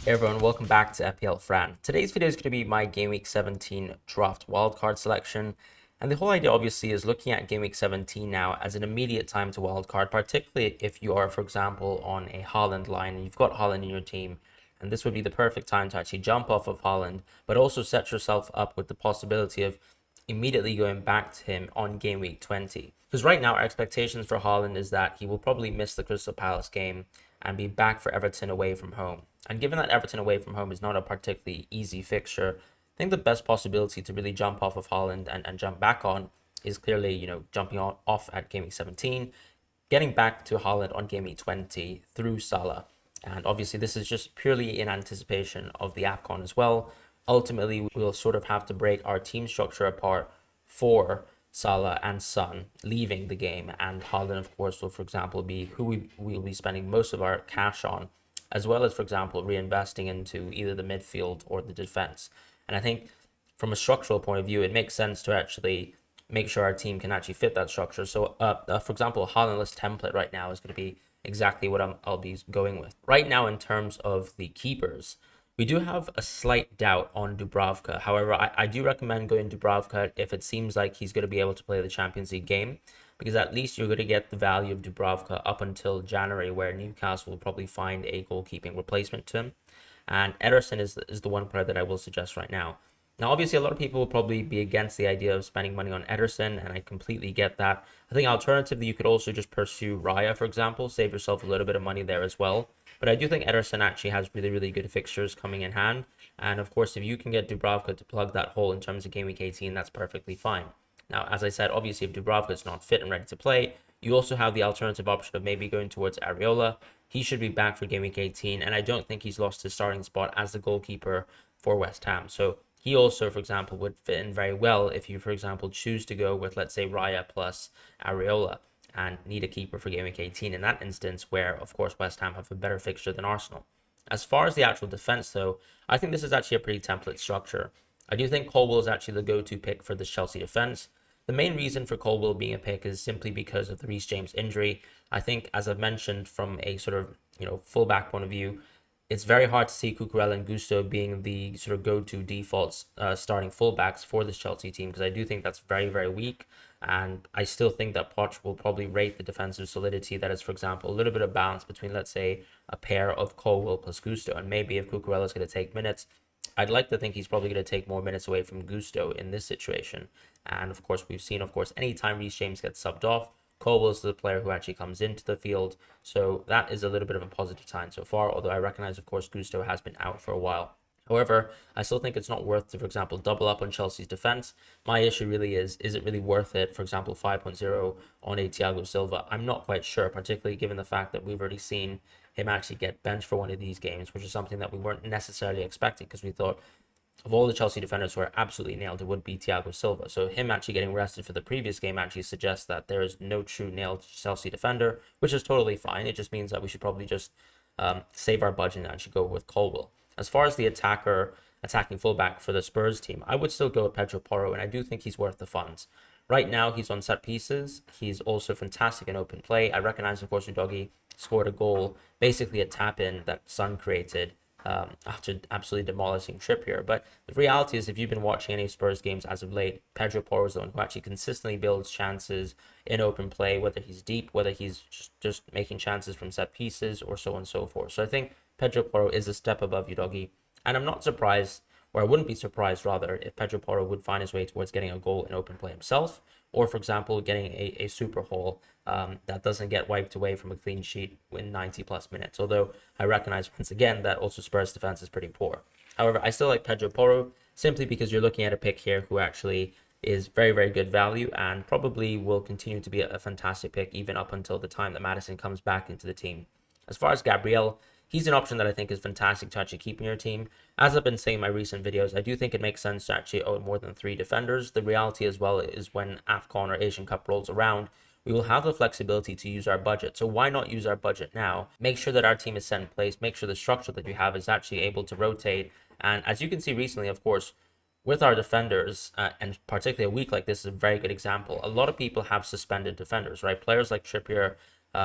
Hey everyone, welcome back to FPL Fran. Today's video is going to be my Game Week 17 draft wildcard selection. And the whole idea obviously is looking at Game Week 17 now as an immediate time to wildcard, particularly if you are, for example, on a Haaland line and you've got Haaland in your team. And this would be the perfect time to actually jump off of Haaland, but also set yourself up with the possibility of immediately going back to him on Game Week 20. Because right now, our expectations for Haaland is that he will probably miss the Crystal Palace game and be back for Everton away from home. And given that Everton away from home is not a particularly easy fixture, I think the best possibility to really jump off of Haaland and jump back on is clearly, jumping off at Game Week 17, getting back to Haaland on Game Week 20 through Salah. And obviously, this is just purely in anticipation of the AFCON as well. Ultimately, we'll sort of have to break our team structure apart for Salah and Son leaving the game, and Haaland, of course, will, for example, be who we will be spending most of our cash on, as well as, for example, reinvesting into either the midfield or the defense. And I think from a structural point of view, it makes sense to actually make sure our team can actually fit that structure. So, for example, a Haaland-less template right now is going to be exactly what I'll be going with. Right now, in terms of the keepers, we do have a slight doubt on Dubravka. However, I do recommend going Dubravka if it seems like he's going to be able to play the Champions League game, because at least you're going to get the value of Dubravka up until January, where Newcastle will probably find a goalkeeping replacement to him. And Ederson is the one player that I will suggest right now. Now, obviously, a lot of people will probably be against the idea of spending money on Ederson, and I completely get that. I think alternatively, you could also just pursue Raya, for example, save yourself a little bit of money there as well. But I do think Ederson actually has really, really good fixtures coming in hand. And of course, if you can get Dubravka to plug that hole in terms of Game Week 18, that's perfectly fine. Now, as I said, obviously, if Dubravka is not fit and ready to play, you also have the alternative option of maybe going towards Areola. He should be back for Game Week 18, and I don't think he's lost his starting spot as the goalkeeper for West Ham. So he also, for example, would fit in very well if you, for example, choose to go with, let's say, Raya plus Areola and need a keeper for Game Week 18 in that instance, where, of course, West Ham have a better fixture than Arsenal. As far as the actual defense, though, I think this is actually a pretty template structure. I do think Colwill is actually the go-to pick for this Chelsea defense. The main reason for Colwill being a pick is simply because of the Reece James injury. I think, as I've mentioned, from a sort of fullback point of view, it's very hard to see Cucurella and Gusto being the sort of go-to default starting fullbacks for this Chelsea team, because I do think that's very, very weak. And I still think that Poch will probably rate the defensive solidity that is, for example, a little bit of balance between, let's say, a pair of Colwill plus Gusto. And maybe if Cucurella is going to take minutes, I'd like to think he's probably going to take more minutes away from Gusto in this situation. And of course, we've seen, of course, anytime Reece James gets subbed off, Colwill is the player who actually comes into the field. So that is a little bit of a positive sign so far, although I recognize, of course, Gusto has been out for a while. However, I still think it's not worth to, for example, double up on Chelsea's defense. My issue really is it really worth it, for example, 5.0 on a Thiago Silva? I'm not quite sure, particularly given the fact that we've already seen him actually get benched for one of these games, which is something that we weren't necessarily expecting, because we thought of all the Chelsea defenders who are absolutely nailed, it would be Thiago Silva. So him actually getting rested for the previous game actually suggests that there is no true nailed Chelsea defender, which is totally fine. It just means that we should probably just save our budget and actually go with Colwill. As far as the attacking fullback for the Spurs team, I would still go with Pedro Porro, and I do think he's worth the funds. Right now, he's on set pieces. He's also fantastic in open play. I recognize, of course, Udogie scored a goal, basically a tap-in that Son created after absolutely demolishing Trippier. But the reality is, if you've been watching any Spurs games as of late, Pedro Porro is the one who actually consistently builds chances in open play, whether he's deep, whether he's just making chances from set pieces, or so on and so forth. So I think Pedro Porro is a step above Udogie, and I'm not surprised, or I wouldn't be surprised rather, if Pedro Porro would find his way towards getting a goal in open play himself, or for example, getting a super haul that doesn't get wiped away from a clean sheet in 90 plus minutes. Although I recognize once again that also Spurs defense is pretty poor. However, I still like Pedro Porro simply because you're looking at a pick here who actually is very, very good value and probably will continue to be a fantastic pick even up until the time that Maddison comes back into the team. As far as Gabriel, he's an option that I think is fantastic to actually keep in your team. As I've been saying in my recent videos, I do think it makes sense to actually own more than 3 defenders. The reality as well is when AFCON or Asian Cup rolls around, we will have the flexibility to use our budget. So why not use our budget now? Make sure that our team is set in place. Make sure the structure that we have is actually able to rotate. And as you can see recently, of course, with our defenders, and particularly a week like this is a very good example. A lot of people have suspended defenders, right? Players like Trippier,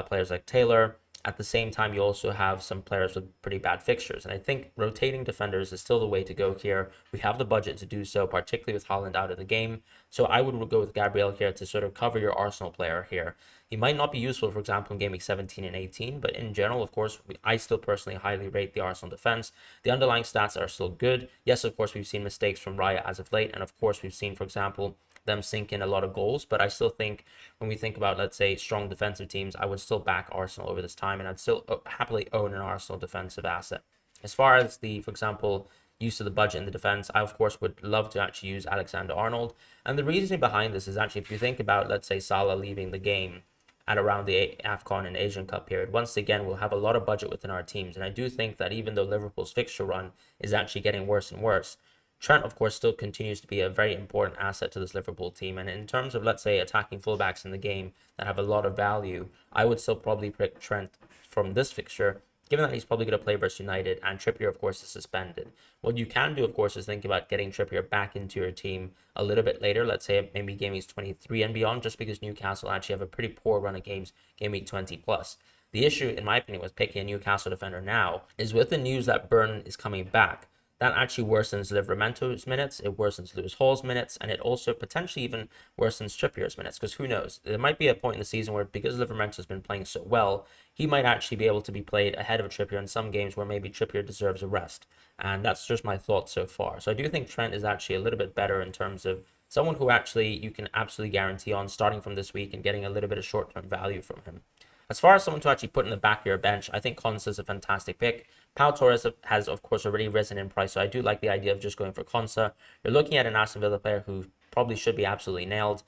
players like Taylor, At the same time, you also have some players with pretty bad fixtures. And I think rotating defenders is still the way to go here. We have the budget to do so, particularly with Haaland out of the game. So I would go with Gabriel here to sort of cover your Arsenal player here. He might not be useful, for example, in Game Week 17 and 18, but in general, of course, I still personally highly rate the Arsenal defense. The underlying stats are still good. Yes, of course, we've seen mistakes from Raya as of late, and of course, we've seen, for example, them sink in a lot of goals, but I still think when we think about, let's say, strong defensive teams, I would still back Arsenal over this time, and I'd still happily own an Arsenal defensive asset. As far as the, for example, use of the budget in the defense, I of course would love to actually use Alexander-Arnold, and the reasoning behind this is actually if you think about, let's say, Salah leaving the game at around the AFCON and Asian Cup period, once again, we'll have a lot of budget within our teams, and I do think that even though Liverpool's fixture run is actually getting worse and worse, Trent, of course, still continues to be a very important asset to this Liverpool team. And in terms of, let's say, attacking fullbacks in the game that have a lot of value, I would still probably pick Trent from this fixture, given that he's probably going to play versus United, and Trippier, of course, is suspended. What you can do, of course, is think about getting Trippier back into your team a little bit later, let's say maybe game week 23 and beyond, just because Newcastle actually have a pretty poor run of games, game week 20 plus. The issue, in my opinion, with picking a Newcastle defender now is with the news that Burn is coming back, that actually worsens Livramento's minutes, it worsens Lewis Hall's minutes, and it also potentially even worsens Trippier's minutes, because who knows? There might be a point in the season where, because Livramento's been playing so well, he might actually be able to be played ahead of Trippier in some games where maybe Trippier deserves a rest. And that's just my thoughts so far. So I do think Trent is actually a little bit better in terms of someone who actually you can absolutely guarantee on starting from this week and getting a little bit of short-term value from him. As far as someone to actually put in the back of your bench, I think Konsa is a fantastic pick. Pau Torres has, of course, already risen in price, so I do like the idea of just going for Konsa. You're looking at an Aston Villa player who probably should be absolutely nailed,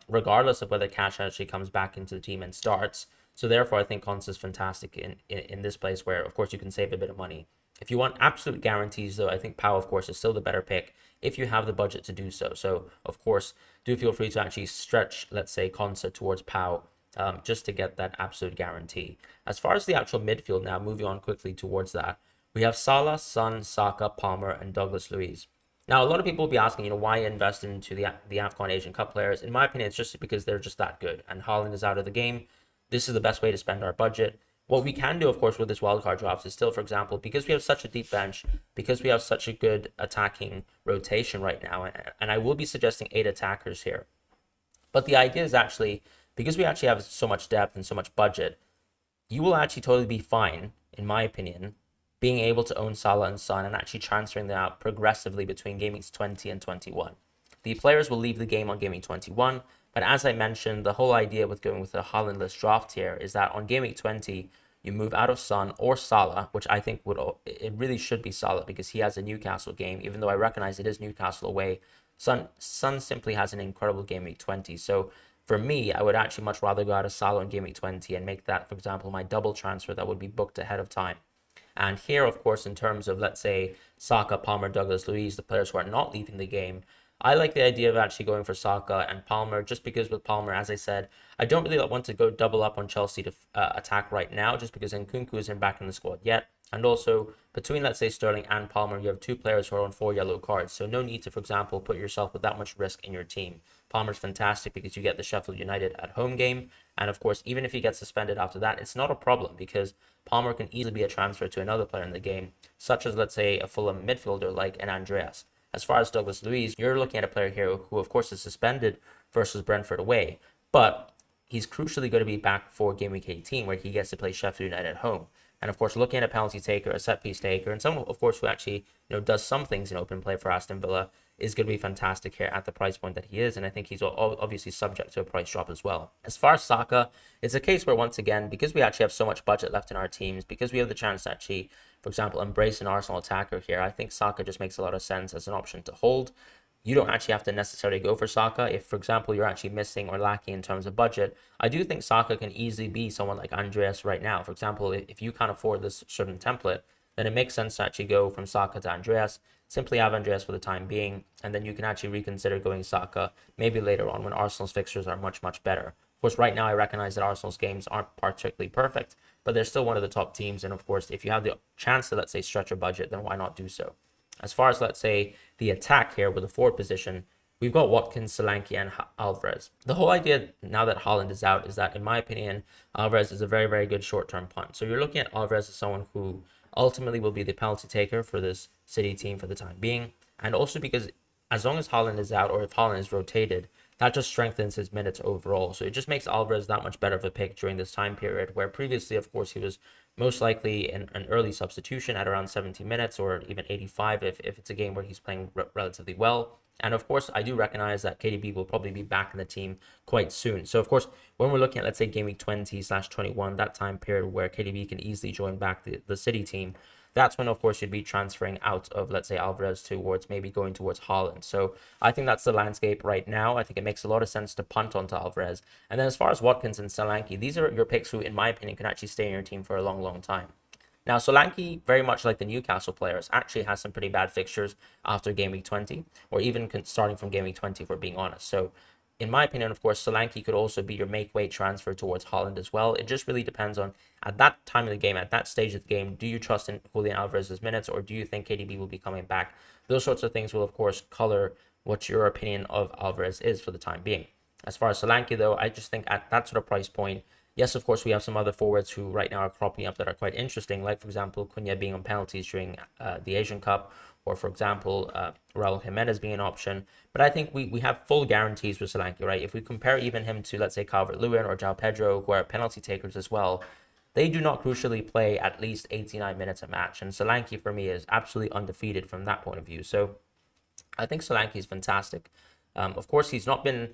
regardless of whether Cash actually comes back into the team and starts. So therefore, I think Konsa is fantastic in this place where, of course, you can save a bit of money. If you want absolute guarantees, though, I think Pau, of course, is still the better pick if you have the budget to do so. So, of course, do feel free to actually stretch, let's say, Konsa towards Pau, just to get that absolute guarantee. As far as the actual midfield now, moving on quickly towards that, we have Salah, Son, Saka, Palmer, and Douglas Luiz. Now, a lot of people will be asking, why invest into the AFCON Asian Cup players? In my opinion, it's just because they're just that good, and Haaland is out of the game. This is the best way to spend our budget. What we can do, of course, with this wildcard drafts is still, for example, because we have such a deep bench, because we have such a good attacking rotation right now, and I will be suggesting 8 attackers here. But the idea is actually, because we actually have so much depth and so much budget, you will actually totally be fine, in my opinion, being able to own Salah and Son and actually transferring them out progressively between game weeks 20 and 21. The players will leave the game on game week 21, but as I mentioned, the whole idea with going with a Haaland-less draft here is that on game week 20, you move out of Son or Salah, which I think it really should be Salah because he has a Newcastle game, even though I recognize it is Newcastle away. Son simply has an incredible game week 20, so for me, I would actually much rather go out of Salah in game week 20 and make that, for example, my double transfer that would be booked ahead of time. And here, of course, in terms of, let's say, Saka, Palmer, Douglas Luiz, the players who are not leaving the game, I like the idea of actually going for Saka and Palmer, just because with Palmer, as I said, I don't really want to go double up on Chelsea to attack right now, just because Nkunku isn't back in the squad yet. And also, between, let's say, Sterling and Palmer, you have 2 players who are on 4 yellow cards. So no need to, for example, put yourself with that much risk in your team. Palmer's fantastic because you get the Sheffield United at home game. And of course, even if he gets suspended after that, it's not a problem because Palmer can easily be a transfer to another player in the game, such as, let's say, a Fulham midfielder like an Andreas. As far as Douglas Luiz, you're looking at a player here who, of course, is suspended versus Brentford away. But he's crucially going to be back for game week 18, where he gets to play Sheffield United at home. And of course, looking at a penalty taker, a set piece taker, and someone, of course, who actually does some things in open play for Aston Villa is going to be fantastic here at the price point that he is. And I think he's obviously subject to a price drop as well. As far as Saka, it's a case where, once again, because we actually have so much budget left in our teams, because we have the chance to actually, for example, embrace an Arsenal attacker here, I think Saka just makes a lot of sense as an option to hold. You don't actually have to necessarily go for Saka. If, for example, you're actually missing or lacking in terms of budget, I do think Saka can easily be someone like Andreas right now. For example, if you can't afford this certain template, then it makes sense to actually go from Saka to Andreas. Simply have Andreas for the time being, and then you can actually reconsider going Saka maybe later on when Arsenal's fixtures are much, much better. Of course, right now I recognize that Arsenal's games aren't particularly perfect, but they're still one of the top teams. And of course, if you have the chance to, let's say, stretch your budget, then why not do so? As far as, let's say, the attack here with the forward position, we've got Watkins, Solanke, and Alvarez. The whole idea now that Haaland is out is that, in my opinion, Alvarez is a very, very good short-term punt. So you're looking at Alvarez as someone who ultimately will be the penalty taker for this City team for the time being. And also because as long as Haaland is out, or if Haaland is rotated, that just strengthens his minutes overall. So it just makes Alvarez that much better of a pick during this time period, where previously, of course, he was most likely an early substitution at around 70 minutes or even 85 if it's a game where he's playing relatively well. And of course, I do recognize that KDB will probably be back in the team quite soon. So of course, when we're looking at, let's say, Game Week 20/21, that time period where KDB can easily join back the City team, that's when, of course, you'd be transferring out of, let's say, Alvarez towards maybe going towards Haaland. So I think that's the landscape right now. I think it makes a lot of sense to punt onto Alvarez. And then as far as Watkins and Solanke, these are your picks who, in my opinion, can actually stay in your team for a long, long time. Now, Solanke, very much like the Newcastle players, actually has some pretty bad fixtures after Game Week 20, or even starting from Game Week 20, if we're being honest. So in my opinion, of course, Solanke could also be your make-way transfer towards Haaland as well. It just really depends on, at that time of the game, at that stage of the game, do you trust in Julian Alvarez's minutes, or do you think KDB will be coming back? Those sorts of things will, of course, color what your opinion of Alvarez is for the time being. As far as Solanke, though, I just think at that sort of price point, yes, of course, we have some other forwards who right now are cropping up that are quite interesting, like, for example, Cunha being on penalties during the Asian Cup, or, for example, Raul Jimenez being an option. But I think we have full guarantees with Solanke, right? If we compare even him to, let's say, Calvert-Lewin or João Pedro, who are penalty takers as well, they do not crucially play at least 89 minutes a match. And Solanke, for me, is absolutely undefeated from that point of view. So I think Solanke is fantastic. Of course, he's not been,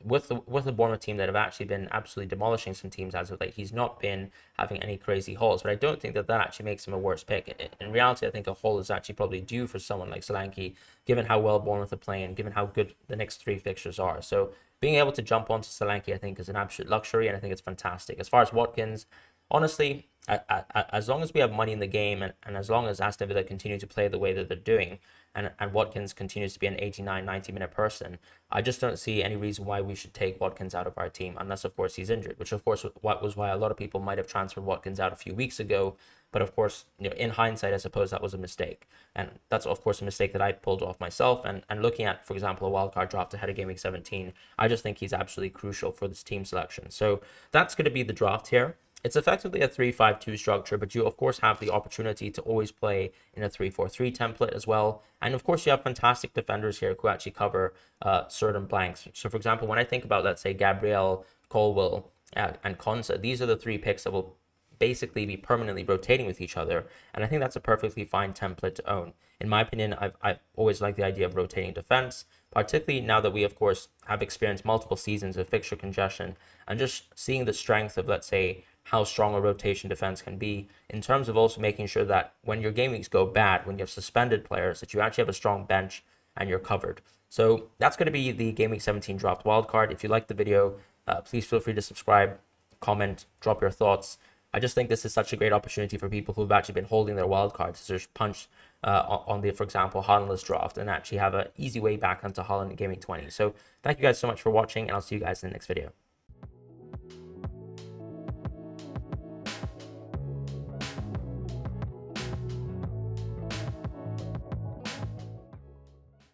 with the Bournemouth team that have actually been absolutely demolishing some teams as of late. He's not been having any crazy hauls, but I don't think that actually makes him a worse pick. In reality, I think a haul is actually probably due for someone like Solanke, given how well Bournemouth are playing, given how good the next three fixtures are. So being able to jump onto Solanke, I think, is an absolute luxury, and I think it's fantastic. As far as Watkins, honestly, as long as we have money in the game, and as long as Aston Villa continue to play the way that they're doing, and Watkins continues to be an 89, 90-minute person, I just don't see any reason why we should take Watkins out of our team, unless, of course, he's injured, which, of course, was why a lot of people might have transferred Watkins out a few weeks ago. But, of course, in hindsight, I suppose that was a mistake. And that's, of course, a mistake that I pulled off myself. And looking at, for example, a wildcard draft ahead of Game Week 17, I just think he's absolutely crucial for this team selection. So that's going to be the draft here. It's effectively a 3-5-2 structure, but you, of course, have the opportunity to always play in a 3-4-3 template as well. And, of course, you have fantastic defenders here who actually cover certain blanks. So, for example, when I think about, let's say, Gabriel, Colwill, and Konsa, these are the three picks that will basically be permanently rotating with each other. And I think that's a perfectly fine template to own. In my opinion, I've always liked the idea of rotating defense, particularly now that we, of course, have experienced multiple seasons of fixture congestion, and just seeing the strength of, let's say, how strong a rotation defense can be, in terms of also making sure that when your game weeks go bad, when you have suspended players, that you actually have a strong bench and you're covered. So that's going to be the Game Week 17 draft wildcard. If you liked the video, please feel free to subscribe, comment, drop your thoughts. I just think this is such a great opportunity for people who've actually been holding their wildcards to just punch on the, for example, Haalandless draft and actually have an easy way back onto Haaland in Game Week 20. So thank you guys so much for watching, and I'll see you guys in the next video.